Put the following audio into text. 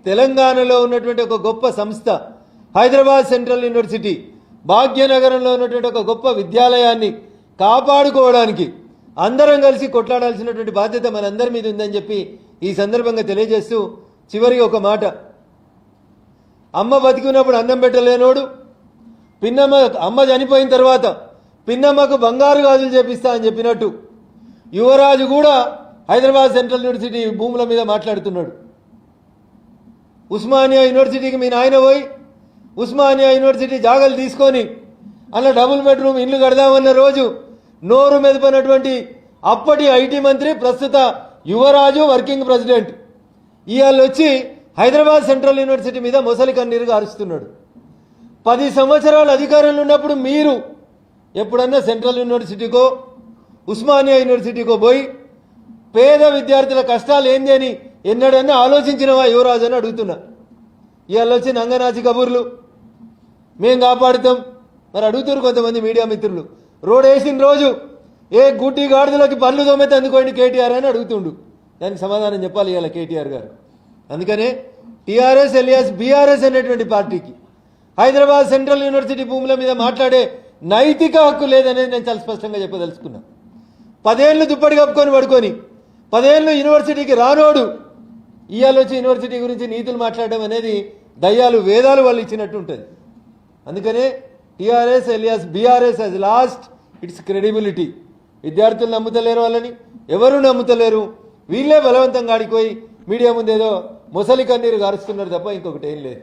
తెలంగాణలో ఉన్నటువంటి ఒక గొప్ప సంస్థ హైదరాబాద్ సెంట్రల్ యూనివర్సిటీ భాగ్యనగరంలో ఉన్నటువంటి ఒక గొప్ప విద్యాలయాన్ని కాపాడుకోవడానికి అందరం కలిసి కొట్లాడాల్సినటువంటి బాధ్యత మనందరి మీద ఉందని చెప్పి ఈ సందర్భంగా తెలియజేస్తూ చివరికి ఒక మాట, అమ్మ బతికినప్పుడు అన్నం పెట్టలేనోడు పిన్నమ్మ అమ్మ చనిపోయిన తర్వాత పిన్నమ్మకు బంగారు గాజులు చేపిస్తా అని చెప్పినట్టు యువరాజు కూడా హైదరాబాద్ సెంట్రల్ యూనివర్సిటీ భూముల మీద మాట్లాడుతున్నాడు. ఉస్మానియా యూనివర్సిటీకి మీ నాయన పోయి ఉస్మానియా యూనివర్సిటీ జాగాలు తీసుకొని అలా డబుల్ బెడ్రూమ్ ఇల్లు కడదామన్న రోజు నోరు మెదిపినటువంటి అప్పటి ఐటీ మంత్రి ప్రస్తుత యువరాజు వర్కింగ్ ప్రెసిడెంట్ ఇవాళ వచ్చి హైదరాబాద్ సెంట్రల్ యూనివర్సిటీ మీద మొసలి కన్నీరుగా అరుస్తున్నాడు. 10 సంవత్సరాలు అధికారంలో ఉన్నప్పుడు మీరు ఎప్పుడన్నా సెంట్రల్ యూనివర్సిటీకో ఉస్మానియా యూనివర్సిటీకో పోయి పేద విద్యార్థుల కష్టాలు ఏంది అని ఎన్నడన్నా ఆలోచించినవా యువరాజు అని అడుగుతున్నా. ఇవాళ వచ్చి నంగనాచి కబుర్లు మేం కాపాడుతాం. మరి అడుగుతారు కొంతమంది మీడియా మిత్రులు, రోడ్ వేసిన రోజు ఏ గుడ్డి గాడిదలోకి పనులు తోమైతే అందుకోండి కేటీఆర్ అని అడుగుతుండు. దానికి సమాధానం చెప్పాలి ఇవాళ కేటీఆర్ గారు. అందుకనే టీఆర్ఎస్ ఎలియాస్ బీఆర్ఎస్ అనేటువంటి పార్టీకి హైదరాబాద్ సెంట్రల్ యూనివర్సిటీ భూముల మీద మాట్లాడే నైతిక హక్కు లేదనేది నేను చాలా స్పష్టంగా చెప్పదలుచుకున్నా. 10 ఏళ్ళు దుప్పటి కప్పుకొని పడుకొని 10 ఏళ్ళు యూనివర్సిటీకి రానోడు ఇవాళ వచ్చి యూనివర్సిటీ గురించి నీతులు మాట్లాడడం అనేది దయ్యాలు వేదాలు వాళ్ళు ఇచ్చినట్టు ఉంటుంది. అందుకనే TRS alias BRS he's lost its credibility. విద్యార్థులు నమ్ముతలేరు, వాళ్ళని ఎవరు నమ్ముతలేరు. వీళ్ళే బలవంతంగా ఆడిపోయి మీడియా ముందేదో మొసలి కన్నీరు గారుస్తున్నారు తప్ప ఇంకొకటి ఏం లేదు.